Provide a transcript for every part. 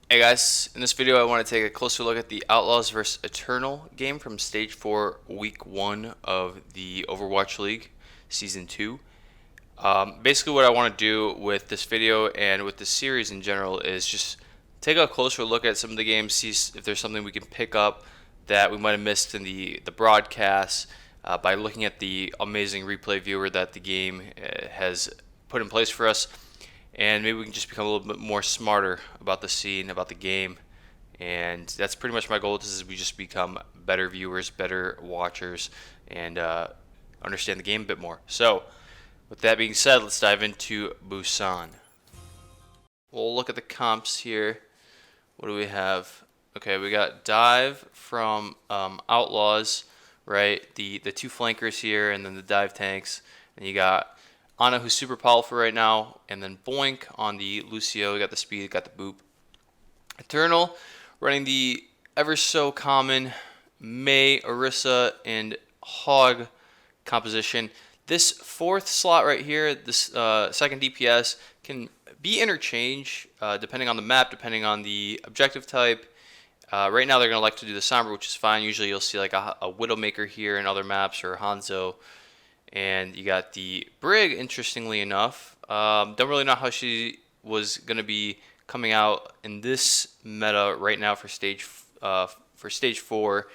Hey guys, in this video I want to take a closer look at the Outlaws vs Eternal game from Stage 4, Week 1 of the Overwatch League, Season 2. Basically what I want to do with this video and with this series in general is just take a closer look at some of the games, see if there's something we can pick up that we might have missed in the broadcast by looking at the amazing replay viewer that the game has put in place for us. And maybe we can just become a little bit more smarter about the scene, about the game. And that's pretty much my goal. This is we just become better viewers, better watchers, and understand the game a bit more. So, with that being said, let's dive into Busan. We'll look at the comps here. What do we have? Okay, we got Dive from Outlaws, right? The two flankers here, and then the dive tanks. And you got Ana, who's super powerful right now, and then Boink on the Lucio. We got the speed, got the boop. Eternal running the ever so common Mei, Orisa, and Hog composition. This fourth slot right here, this second DPS, can be interchanged depending on the map, depending on the objective type. Right now they're going to like to do the Sombra, which is fine. Usually you'll see like a Widowmaker here in other maps, or Hanzo. And you got the Brig, interestingly enough. Don't really know how she was going to be coming out in this meta right now for stage 4,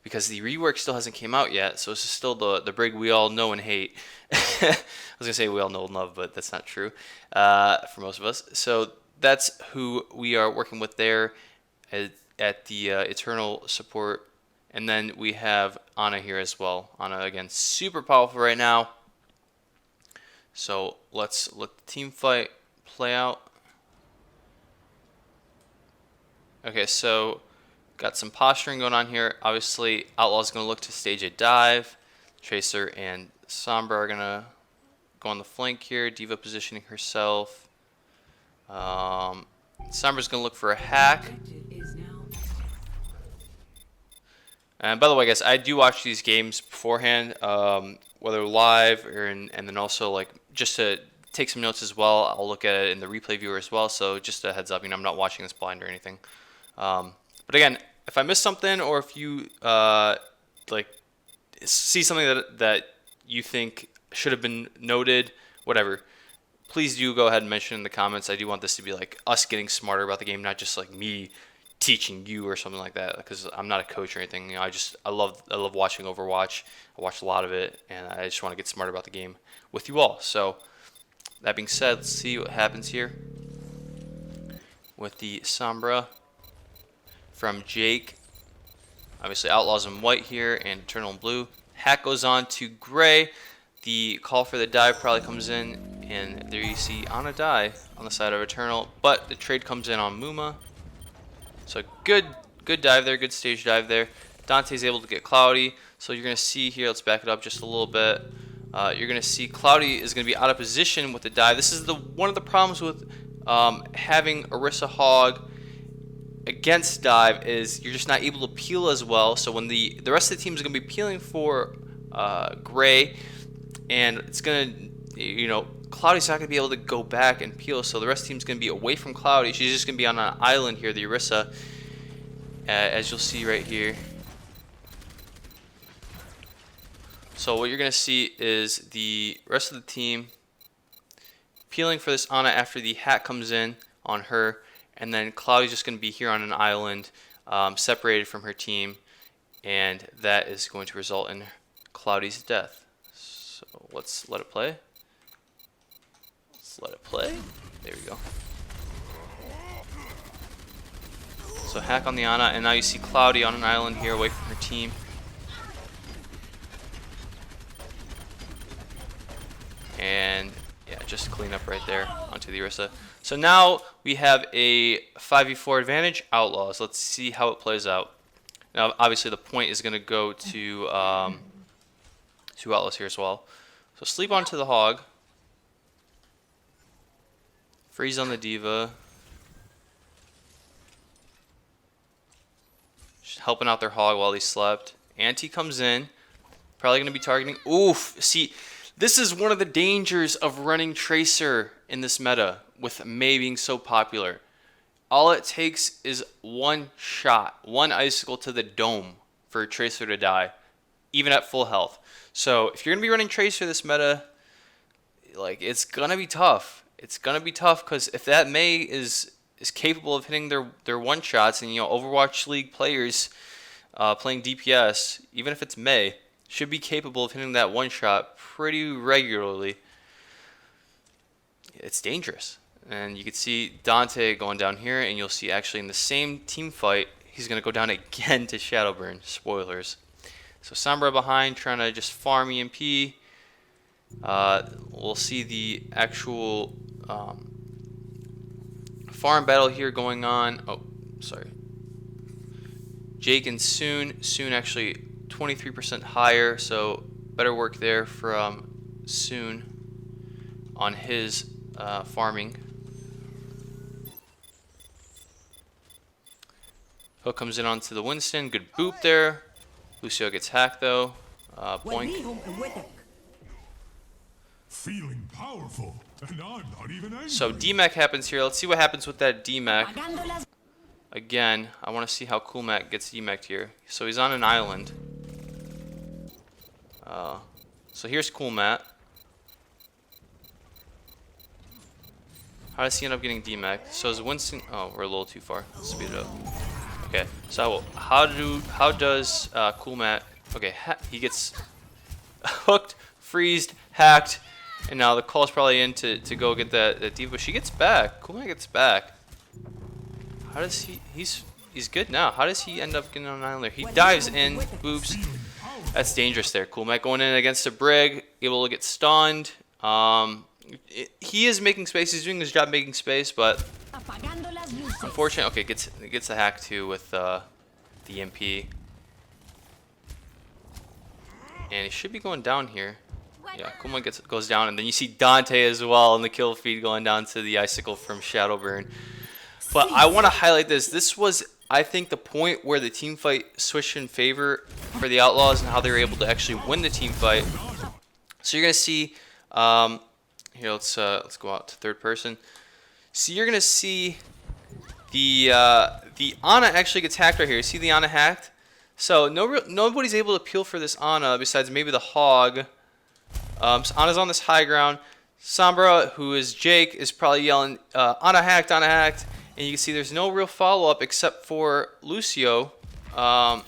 because the rework still hasn't came out yet. So this is still the Brig we all know and hate. I was going to say we all know and love, but that's not true for most of us. So that's who we are working with there at the Eternal support. And then we have Ana here as well. Ana, again, super powerful right now. So let's let the team fight play out. Okay, so got some posturing going on here. Obviously, Outlaw's going to look to stage a dive. Tracer and Sombra are going to go on the flank here. D.Va positioning herself. Sombra's going to look for a hack. And by the way, guys, I do watch these games beforehand, whether live or and then also like just to take some notes as well. I'll look at it in the replay viewer as well. So just a heads up, I'm not watching this blind or anything. But again, if I miss something, or if you like see something that you think should have been noted, whatever, please do go ahead and mention in the comments. I do want this to be like us getting smarter about the game, not just like me teaching you or something like that, because I'm not a coach or anything. You know, I love watching Overwatch. I watch a lot of it, and I just want to get smarter about the game with you all. So that being said, let's see what happens here with the Sombra from Jake. Obviously Outlaws in white here and Eternal in blue. Hack goes on to gray. The call for the dive probably comes in, and there you see Ana die on the side of Eternal, but the trade comes in on Muma. So good dive there, good stage dive there. Dante's able to get Cloudy. So you're going to see here, let's back it up just a little bit. You're going to see Cloudy is going to be out of position with the dive. This is one of the problems with having Orisa Hog against dive, is you're just not able to peel as well. So when the rest of the team is going to be peeling for Gray, and it's going to, you know, Cloudy's not going to be able to go back and peel, so the rest of the team's going to be away from Cloudy. She's just going to be on an island here, the Orisa, as you'll see right here. So what you're going to see is the rest of the team peeling for this Ana after the hack comes in on her, and then Cloudy's just going to be here on an island, separated from her team, and that is going to result in Cloudy's death. So let's let it play. Let it play. There we go. So hack on the Ana, and now you see Cloudy on an island here away from her team. And yeah, just clean up right there onto the Orisa. So now we have a 5v4 advantage, Outlaws. Let's see how it plays out. Now obviously the point is going to go to Outlaws here as well. So sleep onto the Hog. Freeze on the D.Va. Just helping out their Hog while he slept. Anti comes in. Probably going to be targeting. Oof. See, this is one of the dangers of running Tracer in this meta, with Mei being so popular. All it takes is one shot, one icicle to the dome for a Tracer to die, even at full health. So if you're going to be running Tracer this meta, like, it's going to be tough. It's going to be tough because if that Mei is capable of hitting their one shots, and Overwatch League players playing DPS, even if it's Mei, should be capable of hitting that one shot pretty regularly. It's dangerous. And you can see Dante going down here, and you'll see actually in the same team fight, he's going to go down again to Shadowburn. Spoilers. So Sombra behind, trying to just farm EMP. We'll see the actual farm battle here going on. Oh, sorry. Jake and Soon. Soon actually 23% higher, so better work there from Soon on his farming. Hook comes in onto the Winston. Good boop there. Lucio gets hacked though. Boink. Feeling powerful, and I'm not even angry. So DMAC happens here. Let's see what happens with that DMAC. Again, I want to see how Cool Mac gets DMAC'd here. So he's on an island. So here's Cool Matt. How does he end up getting DMAC'd? So is Winston... Oh, we're a little too far. Let's speed it up. Okay, so how does Cool Matt... Okay, he gets hooked, freezed, hacked, and now the call's probably in to go get that diva, but she gets back. Cool Matt gets back. How does he... He's good now. How does he end up getting on an island there? He dives in. Oops. That's dangerous there. Cool Matt going in against a Brig, able to get stunned. He is making space. He's doing his job making space, but unfortunately, okay, gets the hack too with the MP, and he should be going down here. Yeah, Kuma goes down, and then you see Dante as well in the kill feed going down to the icicle from Shadowburn. But I want to highlight this. This was, I think, the point where the team fight switched in favor for the Outlaws and how they were able to actually win the team fight. So you're gonna see. Here, let's go out to third person. So you're gonna see the Ana actually gets hacked right here. See the Ana hacked? So nobody's able to peel for this Ana besides maybe the Hog. So Ana's on this high ground. Sombra, who is Jake, is probably yelling, Ana hacked, Ana hacked. And you can see there's no real follow-up except for Lucio. And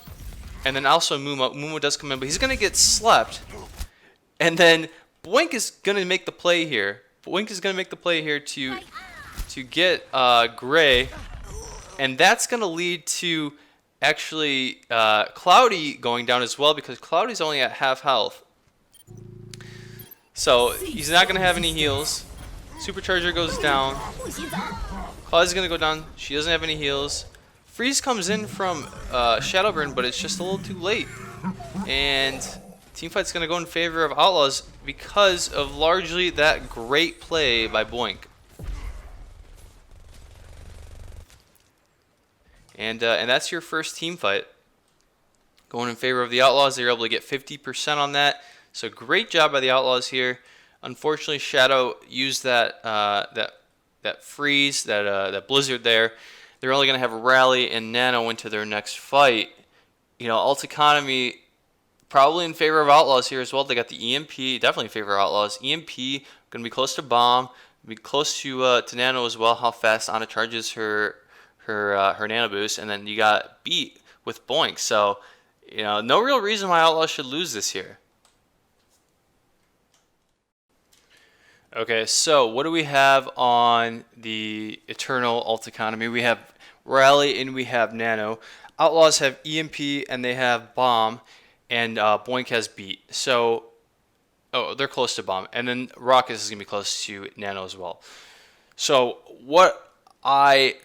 then also Mumu. Mumu does come in, but he's gonna get slept. And then Boink is gonna make the play here. Boink is gonna make the play here to get Gray, and that's gonna lead to actually Cloudy going down as well, because Cloudy's only at half health. So he's not gonna have any heals. Supercharger goes down. Cloudy's gonna go down. She doesn't have any heals. Freeze comes in from Shadowburn, but it's just a little too late. And teamfight's going to go in favor of Outlaws because of largely that great play by Boink. And that's your first team fight. Going in favor of the Outlaws. They were able to get 50% on that. So great job by the Outlaws here. Unfortunately, Shadow used that freeze, that blizzard there. They're only going to have Rally and Nano into their next fight. Alt Economy probably in favor of Outlaws here as well. They got the EMP, definitely in favor of Outlaws. EMP going to be close to Bomb, be close to Nano as well. How fast Ana charges her Nano boost, and then you got Beat with Boink. So no real reason why Outlaws should lose this here. Okay, so what do we have on the Eternal Alt Economy? We have Rally and we have Nano. Outlaws have EMP and they have Bomb, and Boink has Beat. So, they're close to Bomb. And then Rockets is going to be close to Nano as well. So what I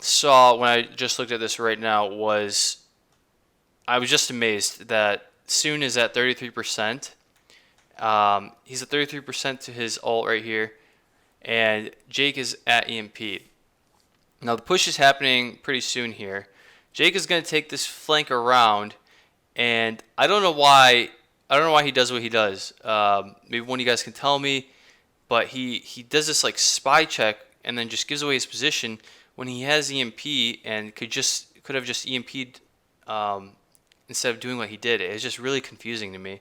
saw when I just looked at this right now was I was just amazed that Soon is at 33%. He's at 33% to his ult right here, and Jake is at EMP. Now the push is happening pretty soon here. Jake is going to take this flank around, and I don't know why he does what he does. Maybe one of you guys can tell me, but he does this like spy check and then just gives away his position when he has EMP and could have just EMP'd instead of doing what he did. It's just really confusing to me.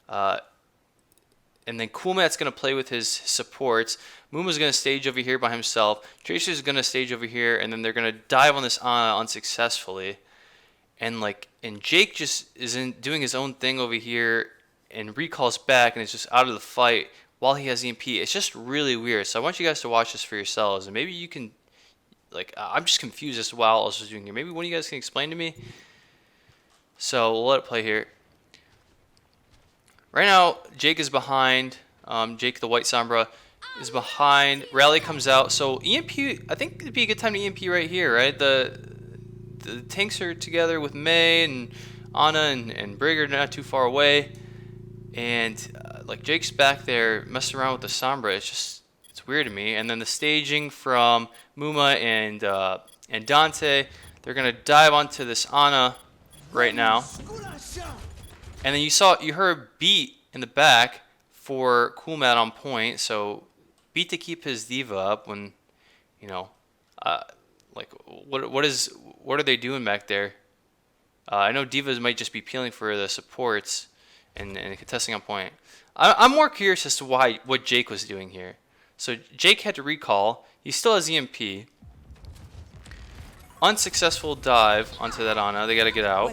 And then Coolmat's going to play with his supports. Muma's going to stage over here by himself. Tracer's going to stage over here, and then they're going to dive on this Ana unsuccessfully. And Jake just isn't doing his own thing over here and recalls back and is just out of the fight while he has EMP. It's just really weird. So I want you guys to watch this for yourselves, and maybe you can, I'm just confused as to what Outlaws is doing here. Maybe one of you guys can explain to me. So we'll let it play here. Right now, Jake is behind. Jake the White Sombra is behind. Rally comes out. So EMP, I think it'd be a good time to EMP right here, right? The tanks are together with Mei and Ana and Brig are not too far away. And Jake's back there messing around with the Sombra. It's weird to me. And then the staging from Muma and Dante, they're gonna dive onto this Ana right now. And then you heard Beat in the back for Coolmat on point. So Beat to keep his diva up when, what are they doing back there? I know divas might just be peeling for the supports and contesting on point. I'm more curious as to what Jake was doing here. So Jake had to recall. He still has EMP. Unsuccessful dive onto that Ana. They gotta get out.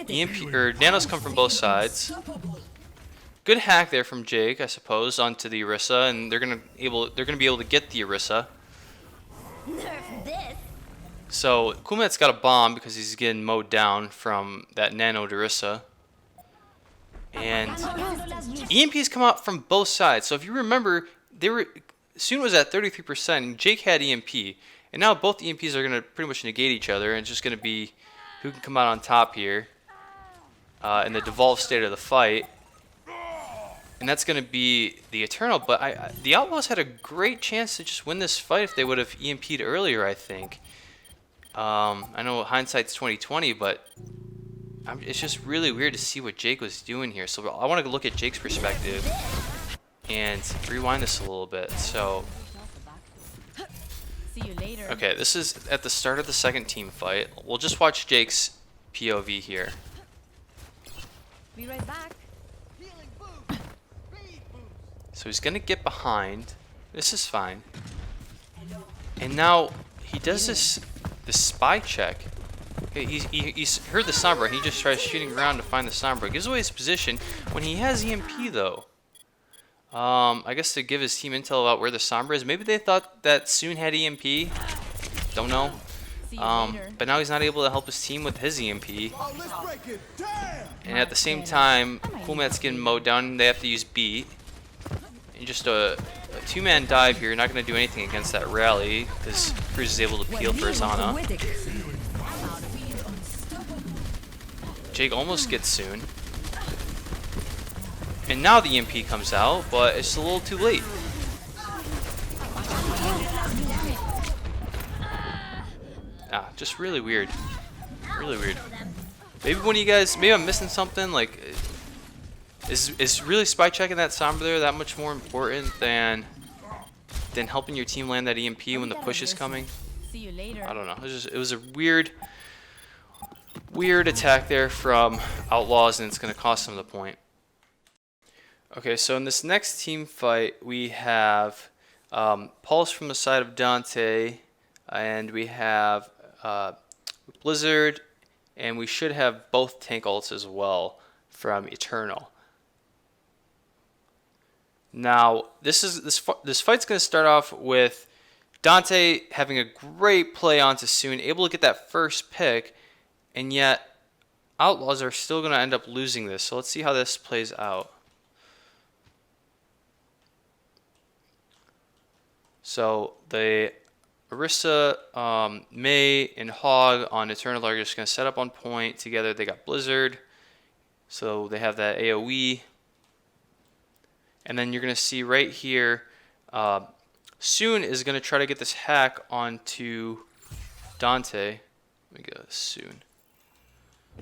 EMP or nanos come from both sides. Good hack there from Jake, I suppose, onto the Orisa, and they're gonna be able to get the Orisa. So Coolmat's got a bomb because he's getting mowed down from that nano Orisa. And EMPs come out from both sides. So if you remember, Soon was at 33%, and Jake had EMP. And now both EMPs are going to pretty much negate each other, and it's just going to be who can come out on top here in the devolved state of the fight. And that's going to be the Eternal. But the Outlaws had a great chance to just win this fight if they would have EMP'd earlier, I think. I know hindsight's 20/20, but it's just really weird to see what Jake was doing here. So I want to look at Jake's perspective and rewind this a little bit. So, okay, this is at the start of the second team fight. We'll just watch Jake's POV here. Be right back. So he's gonna get behind. This is fine. And now he does this spy check. Okay, he's heard the Sombra. He just tries shooting around to find the Sombra. Gives away his position when he has EMP though. I guess to give his team intel about where the Sombra is. Maybe they thought that Soon had EMP. Don't know. But now he's not able to help his team with his EMP. And at the same time, Coolmat's getting mowed down. They have to use Beat. And just a two-man dive here. Not going to do anything against that rally because Cruz is able to peel for his Ana. Jake almost gets Soon. And now the EMP comes out, but it's a little too late. Just really weird. Really weird. Maybe one of you guys, maybe I'm missing something. Like, is really spy checking that Sombra there that much more important than helping your team land that EMP when the push is coming? See you later. I don't know. It was a weird attack there from Outlaws, and it's going to cost them the point. Okay, so in this next team fight, we have Pulse from the side of Dante, and we have Blizzard, and we should have both tank ults as well from Eternal. Now, this fight's going to start off with Dante having a great play onto Soon, able to get that first pick, and yet Outlaws are still going to end up losing this. So let's see how this plays out. So the Orisa, Mei, and Hog on Eternal are just going to set up on point together. They got Blizzard, so they have that AoE. And then you're going to see right here, Soon is going to try to get this hack onto Dante. Let me go Soon.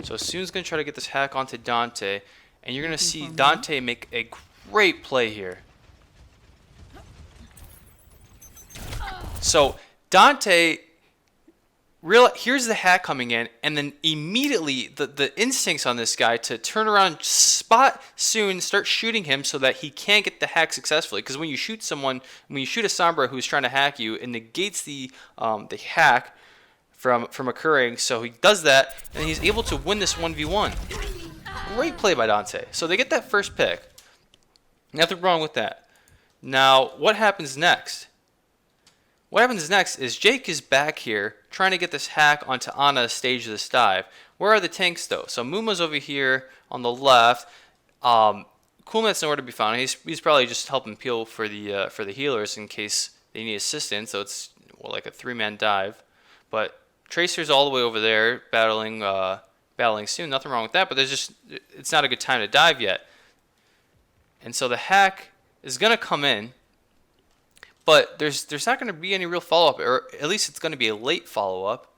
So Soon's going to try to get this hack onto Dante, and you're going to see Dante make a great play here. So Dante here's the hack coming in, and then immediately the instincts on this guy to turn around, spot soon, start shooting him so that he can't get the hack successfully. Because when you shoot someone, when you shoot a Sombra who's trying to hack you, it negates the hack from occurring. So he does that, and he's able to win this 1v1. Great play by Dante. So they get that first pick. Nothing wrong with that. Now, what happens next? What happens next is Jake is back here trying to get this hack onto Ana's stage of this dive. Where are the tanks though? So Muma's over here on the left. Coolmat's nowhere to be found. He's probably just helping peel for the healers in case they need assistance. So it's like a 3-man dive. But Tracer's all the way over there battling soon. Nothing wrong with that. But it's not a good time to dive yet. And so the hack is gonna come in. But there's not going to be any real follow-up, or at least it's going to be a late follow-up,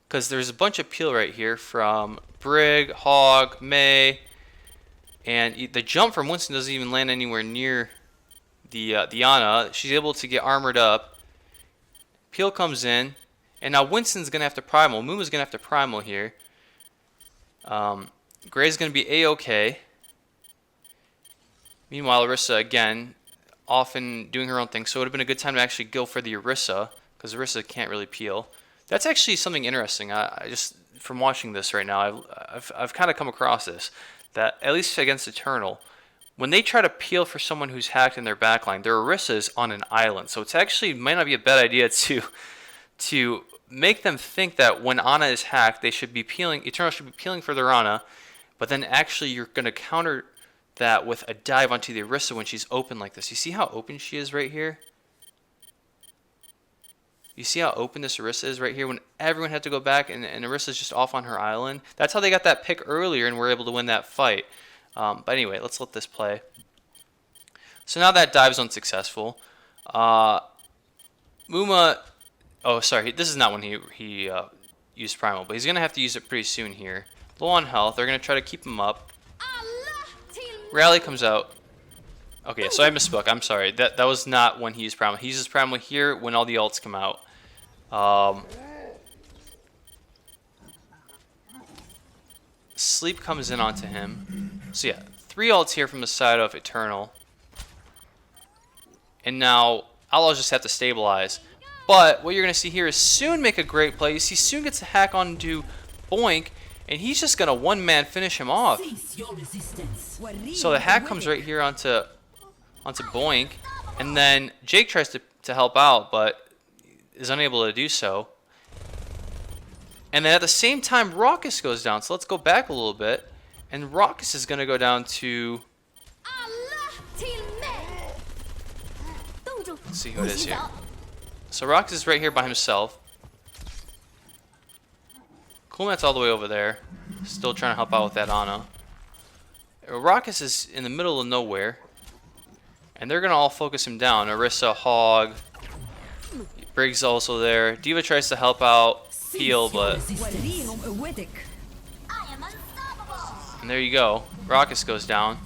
because there's a bunch of peel right here from Brig, Hog, May, and the jump from Winston doesn't even land anywhere near the Ana. She's able to get armored up. Peel comes in, and now Winston's going to have to primal. Muma's going to have to primal here. Gray's going to be A-OK. Meanwhile, Orisa again, often doing her own thing, so it would have been a good time to actually go for the Orisa, because Orisa can't really peel. That's actually something interesting. I just, from watching this right now, I've kind of come across this, that at least against Eternal, when they try to peel for someone who's hacked in their backline, their Orisa is on an island. So it's actually might not be a bad idea to make them think that when Ana is hacked, they should be peeling. Eternal should be peeling for their Ana, but then actually you're going to counter that with a dive onto the Orisa when she's open like this. You see how open she is right here? You see how open this Orisa is right here when everyone had to go back and Orisa's just off on her island? That's how they got that pick earlier and were able to win that fight. But anyway, let's let this play. So now that dive's unsuccessful. Muma... Oh, sorry. This is not when he used Primal, but he's going to have to use it pretty soon here. Low on health. They're going to try to keep him up. Rally comes out. Okay, so I misspoke. I'm sorry. That was not when he used Primal. He uses Primal here when all the ults come out. Sleep comes in onto him. So yeah, 3 ults here from the side of Eternal. And now Outlaws just have to stabilize. But what you're going to see here is Soon make a great play. You see Soon gets a hack onto Boink. And he's just going to one-man finish him off. So the hack comes right here onto Boink. And then Jake tries to help out, but is unable to do so. And then at the same time, Raucus goes down. So let's go back a little bit. And Raucus is going to go down to... Let's see who it is here. So Raucus is right here by himself. Coolmat's all the way over there, still trying to help out with that Ana. Raucus is in the middle of nowhere, and they're going to all focus him down. Orisa, Hog, Briggs also there. D.Va tries to help out Peel, but... And there you go. Raucus goes down.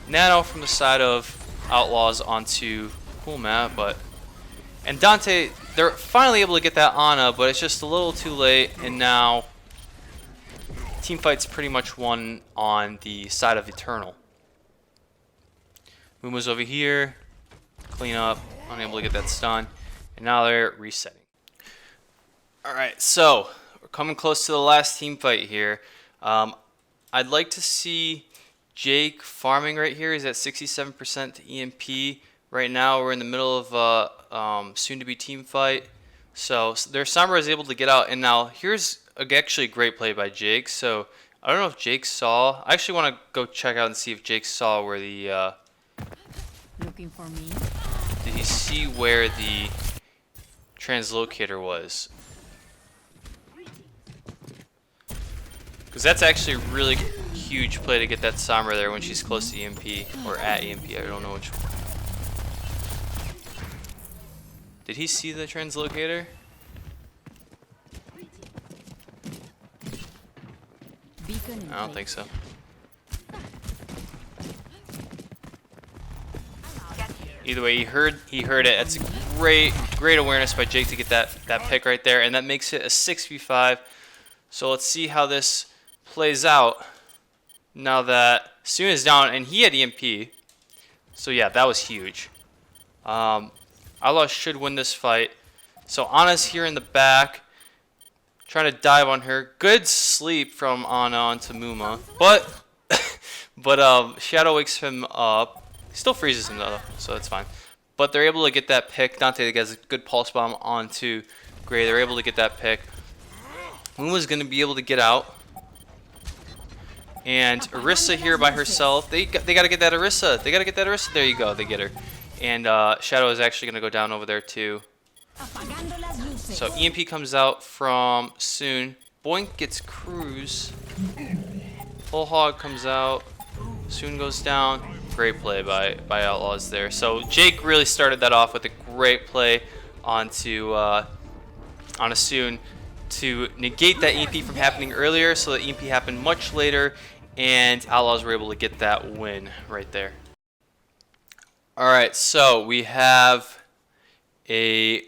Nano from the side of Outlaws onto Coolmat, but... And Dante, they're finally able to get that Ana, but it's just a little too late, and now teamfight's pretty much won on the side of Eternal. Muma's over here, clean up, unable to get that stun, and now they're resetting. Alright, so we're coming close to the last teamfight here. I'd like to see Jake farming right here. He's at 67% EMP. Right now we're in the middle of a soon-to-be team fight. So their Sombra is able to get out, and now here's actually a great play by Jake. So I don't know if Jake saw. I actually want to go check out and see if Jake saw where the... Looking for me? Did he see where the translocator was? Because that's actually a really huge play to get that Sombra there when she's close to EMP, or at EMP, I don't know which one. Did he see the translocator? I don't think so. Either way, he heard it. That's a great awareness by Jake to get that pick right there, and that makes it a 6v5. So let's see how this plays out now that Soon is down, and he had EMP. So yeah, that was huge. Outlaws should win this fight. So Anna's here in the back, trying to dive on her. Good sleep from Anna onto Muma, but Shadow wakes him up. Still freezes him though, so that's fine. But they're able to get that pick. Dante gets a good pulse bomb onto Gray. They're able to get that pick. Muma's gonna be able to get out. And Orisa here by herself. They gotta get that Orisa. They gotta get that Orisa. There you go. They get her. And Shadow is actually gonna go down over there too. So EMP comes out from Soon. Boink gets Cruise. Whole Hog comes out. Soon goes down. Great play by Outlaws there. So Jake really started that off with a great play onto a Soon to negate that EMP from happening earlier, so the EMP happened much later, and Outlaws were able to get that win right there. Alright, so we have the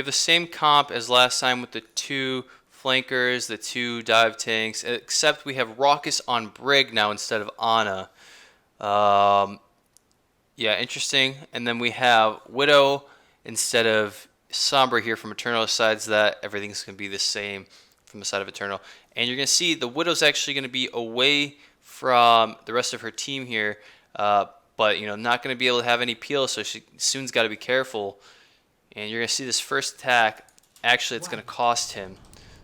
same comp as last time with the 2 flankers, the 2 dive tanks, except we have Raucous on Brig now instead of Ana. Yeah, interesting. And then we have Widow instead of Sombra here from Eternal, besides that everything's going to be the same from the side of Eternal. And you're going to see the Widow's actually going to be away from the rest of her team here, but not going to be able to have any peel, so Soon's got to be careful. And you're going to see this first attack, actually it's going to cost him.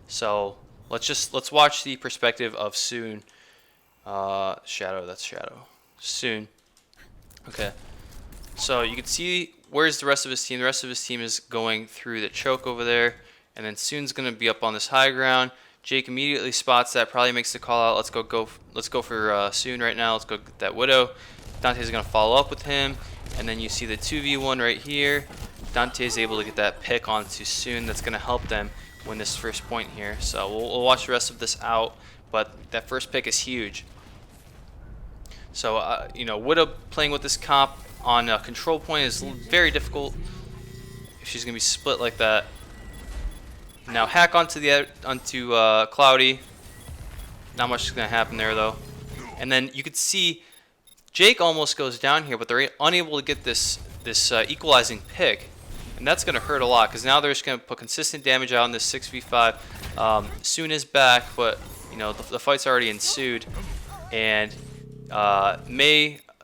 So let's watch the perspective of Soon. Shadow, that's Shadow. Soon. Okay. So you can see where's the rest of his team. The rest of his team is going through the choke over there, and then Soon's going to be up on this high ground. Jake immediately spots that, probably makes the call out. Let's go for Soon right now. Let's go get that Widow. Dante's going to follow up with him, and then you see the 2v1 right here. Dante's able to get that pick onto Soon. That's going to help them win this first point here. So we'll watch the rest of this out, but that first pick is huge. So Widow playing with this comp on a control point is very difficult if she's gonna be split like that. Now hack onto Cloudy. Not much is gonna happen there though. And then you could see Jake almost goes down here, but they're unable to get this equalizing pick, and that's gonna hurt a lot because now they're just gonna put consistent damage out on this 6v5. Soon is back, but the fight's already ensued, and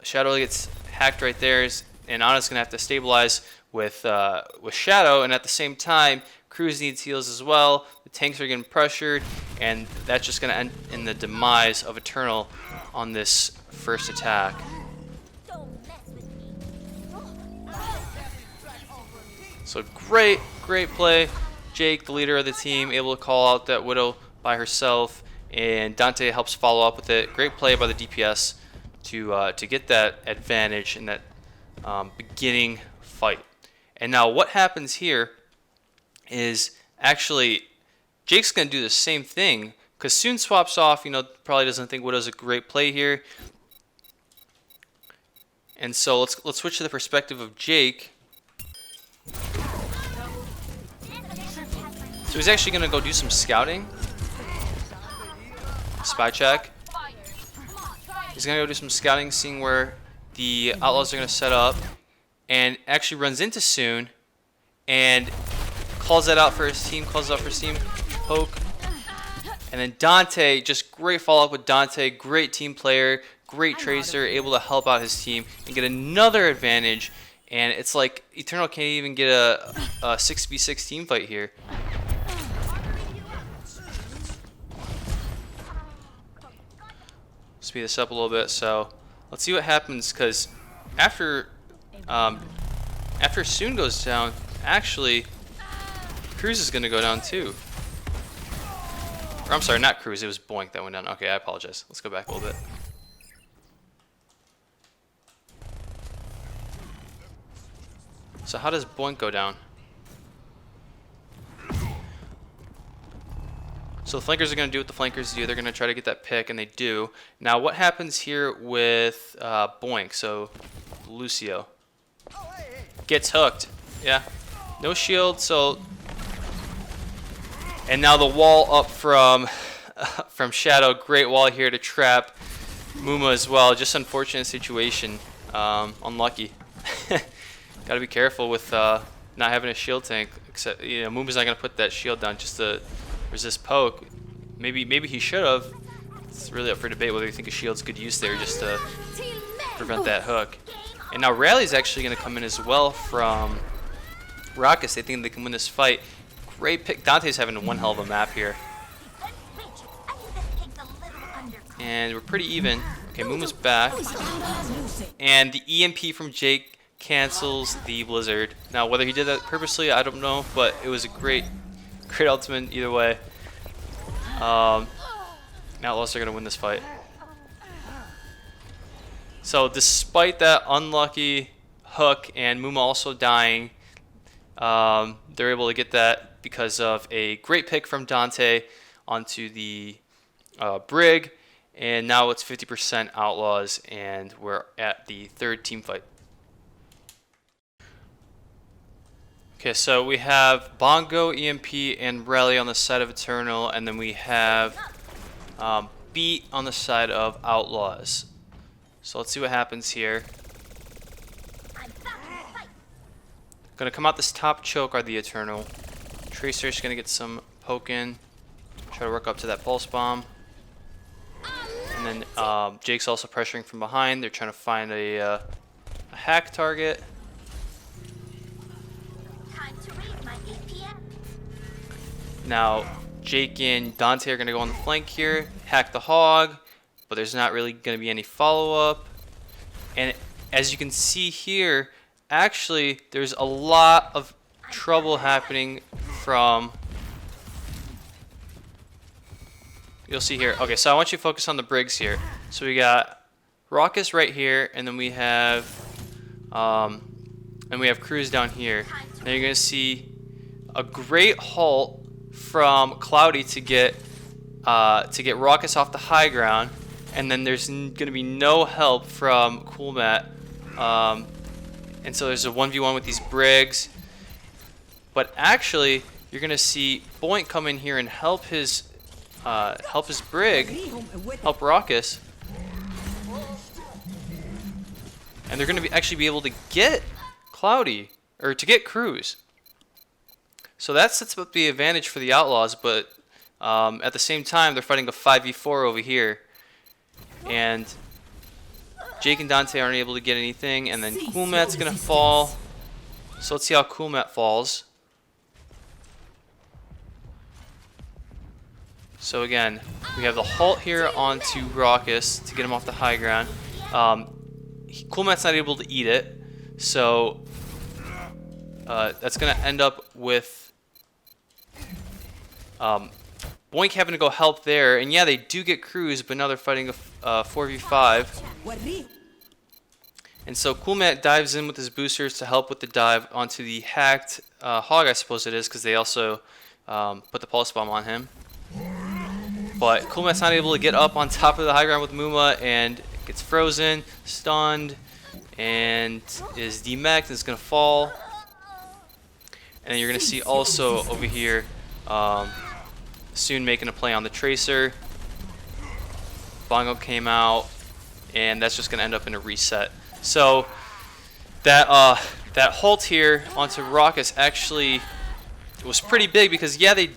Shadow gets hacked right there, and Anna's gonna have to stabilize with Shadow, and at the same time Cruz needs heals as well. The tanks are getting pressured, and that's just gonna end in the demise of Eternal on this first attack. So great play. Jake, the leader of the team, able to call out that Widow by herself, and Dante helps follow up with it. Great play by the DPS to get that advantage in that beginning fight. And now what happens here is actually Jake's going to do the same thing, because Soon swaps off, probably doesn't think Widow's a great play here. And so let's switch to the perspective of Jake. So he's actually going to go do some scouting. Spy check. He's going to go do some scouting, seeing where the Outlaws are going to set up, and actually runs into Soon and calls that out for his team, poke. And then Dante, just great follow-up with Dante, great team player, great tracer, able to help out his team and get another advantage. And it's like Eternal can't even get a 6v6 team fight here. Speed this up a little bit. So let's see what happens, because after Soon goes down, actually Cruz is going to go down too. Or, I'm sorry, not Cruz, it was Boink that went down. Okay, I apologize. Let's go back a little bit. So how does Boink go down? So the flankers are going to do what the flankers do. They're going to try to get that pick, and they do. Now what happens here with Boink? So Lucio gets hooked. Yeah, no shield. So, and now the wall up from from Shadow. Great wall here to trap Muma as well. Just unfortunate situation. Unlucky. Got to be careful with not having a shield tank. Except Muma's not gonna put that shield down just to resist poke. Maybe he should have. It's really up for debate whether you think a shield's good use there just to prevent that hook. And now Rally's actually going to come in as well from Ruckus. They think they can win this fight. Great pick. Dante's having one hell of a map here. And we're pretty even. Okay, Muma's back. And the EMP from Jake cancels the Blizzard. Now, whether he did that purposely, I don't know. But it was a great ultimate either way. Outlaws are going to win this fight. So despite that unlucky hook and Muma also dying, they're able to get that because of a great pick from Dante onto the Brig. And now it's 50% Outlaws, and we're at the third team fight. Okay, so we have Bongo, EMP, and Rally on the side of Eternal, and then we have Beat on the side of Outlaws. So let's see what happens here. Gonna come out this top choke are the Eternal. Tracer's gonna get some poking. Try to work up to that pulse bomb. And then Jake's also pressuring from behind. They're trying to find a hack target. Now Jake and Dante are gonna go on the flank here, hack the hog, but there's not really gonna be any follow-up. And as you can see here, actually there's a lot of trouble happening from, you'll see here. Okay, so I want you to focus on the Briggs here. So we got Raucous right here, and then we have Cruz down here. Now you're gonna see a great halt from Cloudy to get Raucous off the high ground, and then there's gonna be no help from Cool Matt, and so there's a 1v1 with these Briggs. But actually, you're gonna see Boink come in here and help his Brig, help Raucous, and they're gonna actually be able to get Cloudy, or to get Cruz. So that sets up the advantage for the Outlaws, but at the same time, they're fighting a 5v4 over here. And Jake and Dante aren't able to get anything, and then Cool Matt's going to fall. So let's see how Cool Matt falls. So again, we have the halt here onto Raucous to get him off the high ground. Cool Matt's not able to eat it, so that's going to end up with Boink having to go help there, and yeah, they do get Cruz, but now they're fighting a 4v5. And so Cool Matt dives in with his boosters to help with the dive onto the hacked hog, I suppose it is, because they also put the pulse bomb on him. But Cool Matt's not able to get up on top of the high ground with Muma, and gets frozen, stunned, and is demeched and is going to fall. And you're going to see also over here Soon making a play on the Tracer. Bongo came out, and that's just going to end up in a reset. So that halt here onto Raucous actually was pretty big, because yeah, they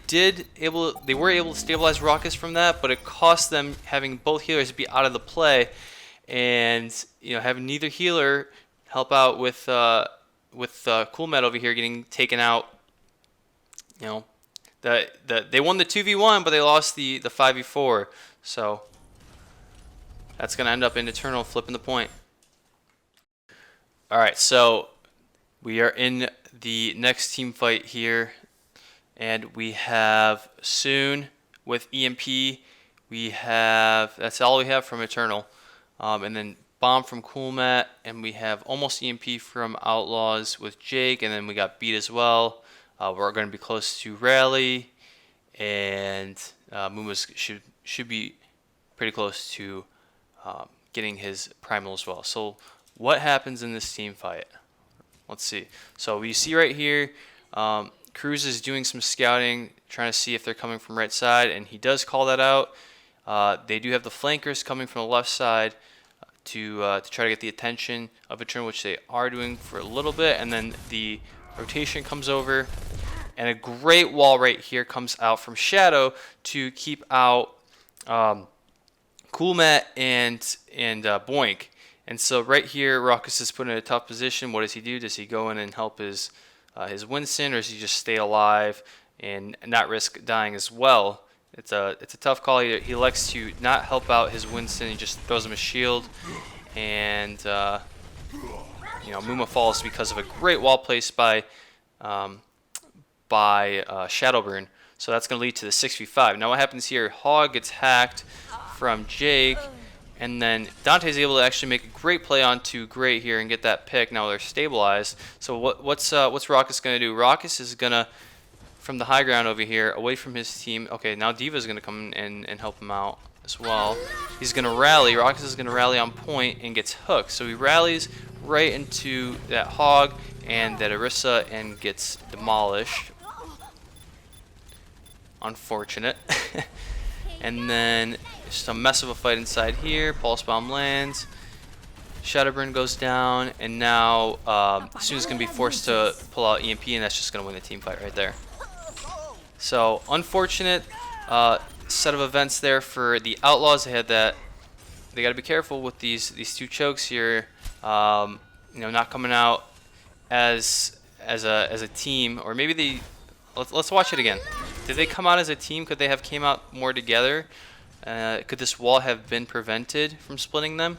were able to stabilize Raucous from that, but it cost them having both healers be out of the play, and having neither healer help out with Cool Matt over here getting taken out. They won the 2v1, but they lost the 5v4. So that's going to end up in Eternal flipping the point. All right, so we are in the next team fight here, and we have Soon with EMP. That's all we have from Eternal, and then Bomb from Cool Matt, and we have almost EMP from Outlaws with Jake, and then we got Beat as well. We're going to be close to Rally, and Muma's should be pretty close to getting his Primal as well. So what happens in this team fight? Let's see. So we see right here, Cruz is doing some scouting, trying to see if they're coming from right side, and he does call that out. They do have the flankers coming from the left side to try to get the attention of Eternal, which they are doing for a little bit, and then the rotation comes over, and a great wall right here comes out from Shadow to keep out Cool Matt and Boink. And so right here, Ruckus is put in a tough position. What does he do? Does he go in and help his Winston, or does he just stay alive and not risk dying as well? It's a tough call. He elects to not help out his Winston. He just throws him a shield, and Muma falls because of a great wall placed by Shadowburn. So that's going to lead to the 6v5. Now what happens here? Hog gets hacked from Jake, and then Dante's able to actually make a great play onto Great here and get that pick. Now they're stabilized. So what's Raucus going to do? Raucus is going to, from the high ground over here, away from his team. Okay, now Diva's going to come in and help him out as well. He's going to rally. Raucus is going to rally on point and gets hooked. So he rallies right into that Hog and that Orisa and gets demolished. Unfortunate. And then just a mess of a fight inside here. Pulse Bomb lands. Shadowburn goes down, and now Suna's going to be forced to pull out EMP, and that's just going to win the team fight right there. So unfortunate set of events there for the Outlaws. They had that. They got to be careful with these two chokes here. Not coming out as a team, or maybe they. Let's watch it again. Did they come out as a team? Could they have came out more together? Could this wall have been prevented from splitting them?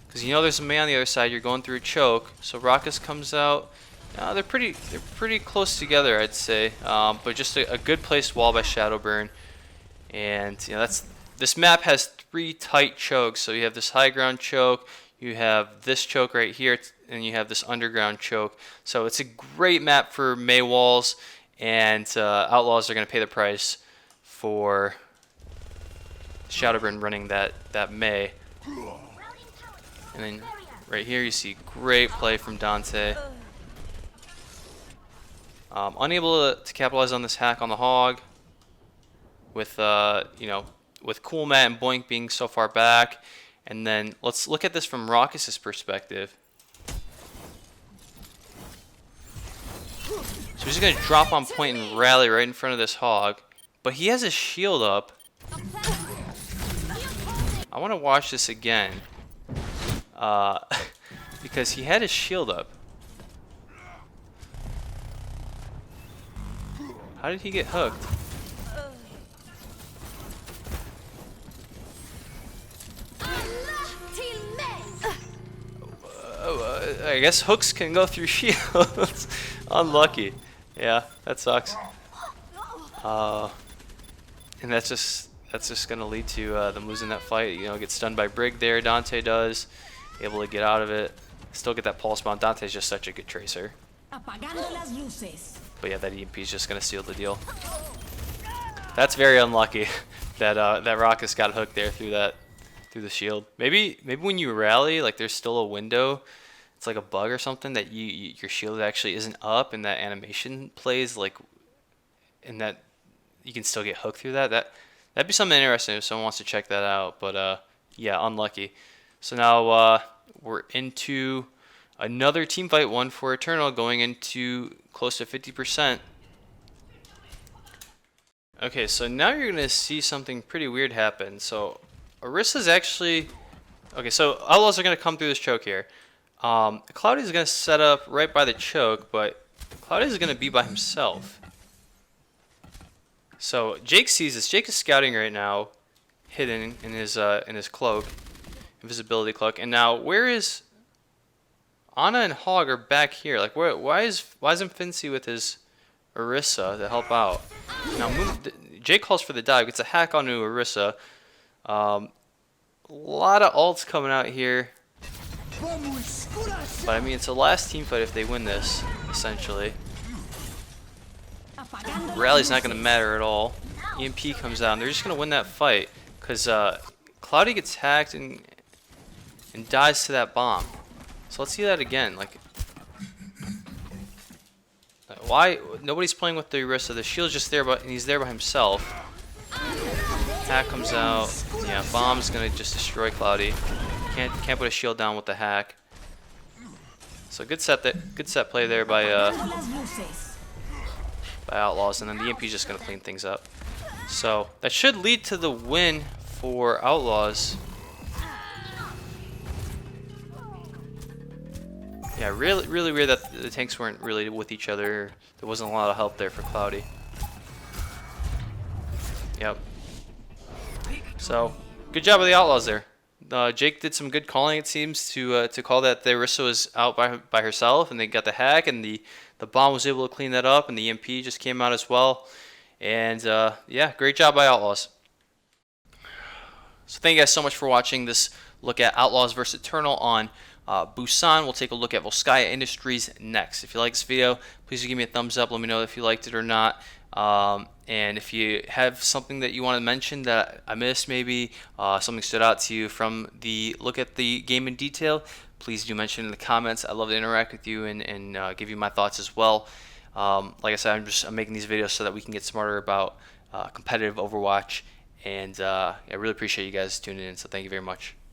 Because there's a man on the other side. You're going through a choke. So Raucus comes out. They're pretty close together, I'd say. But just a good placed wall by Shadowburn. And this map has 3 tight chokes. So you have this high ground choke, you have this choke right here, and you have this underground choke. So it's a great map for Mei walls. And Outlaws are going to pay the price for Shadowburn running that Mei. And then right here you see great play from Dante. Unable to capitalize on this hack on the Hog with with Cool Matt and Boink being so far back. And then let's look at this from Raucus's perspective. So he's going to drop on point and rally right in front of this Hog. But he has his shield up. I want to watch this again. Because he had his shield up. How did he get hooked? I guess hooks can go through shields. Unlucky. Yeah, that sucks. And that's just gonna lead to them losing that fight. Get stunned by Brig there. Dante does, able to get out of it. Still get that pulse bomb. Dante's just such a good tracer. But yeah, that EMP is just gonna seal the deal. That's very unlucky that that Raucus got hooked there through the shield. Maybe when you rally, like there's still a window. It's like a bug or something that your shield actually isn't up, and that animation plays like, and that you can still get hooked through that. That'd be something interesting if someone wants to check that out. But yeah, unlucky. So now we're into another team fight, one for Eternal, going into close to 50%. Okay, so now you're gonna see something pretty weird happen. So Orisa's actually okay. So Outlaws are gonna come through this choke here. Cloudy is gonna set up right by the choke, but Cloudy is gonna be by himself. So Jake sees this. Jake is scouting right now, hidden in his cloak, invisibility cloak. And now where is Ana and Hog are back here? Like why is Infinity with his Orisa to help out? Now Jake calls for the dive, gets a hack onto Orisa. A lot of ults coming out here. But I mean, it's a last team fight if they win this, essentially. Rally's not going to matter at all. EMP comes out, and they're just going to win that fight. Because Cloudy gets hacked and dies to that bomb. So let's see that again. Like, Why? Nobody's playing with the rest of the shield's just there, but he's there by himself. Hack comes out. Yeah, bomb's gonna just destroy Cloudy. Can't put a shield down with the hack. So good set play there by Outlaws, and then the EMP's just gonna clean things up. So that should lead to the win for Outlaws. Yeah, really weird that the tanks weren't really with each other. There wasn't a lot of help there for Cloudy. Yep. So, good job of the Outlaws there. Jake did some good calling, it seems, to call that the Orisa was out by herself, and they got the hack, and the bomb was able to clean that up, and the EMP just came out as well. And yeah, great job by Outlaws. So thank you guys so much for watching this look at Outlaws versus Eternal on Busan. We'll take a look at Volskaya Industries next. If you like this video, please give me a thumbs up. Let me know if you liked it or not. And if you have something that you want to mention that I missed, maybe something stood out to you from the look at the game in detail, please do mention in the comments. I love to interact with you and give you my thoughts as well. Like I said, I'm making these videos so that we can get smarter about competitive Overwatch. And I really appreciate you guys tuning in, so thank you very much.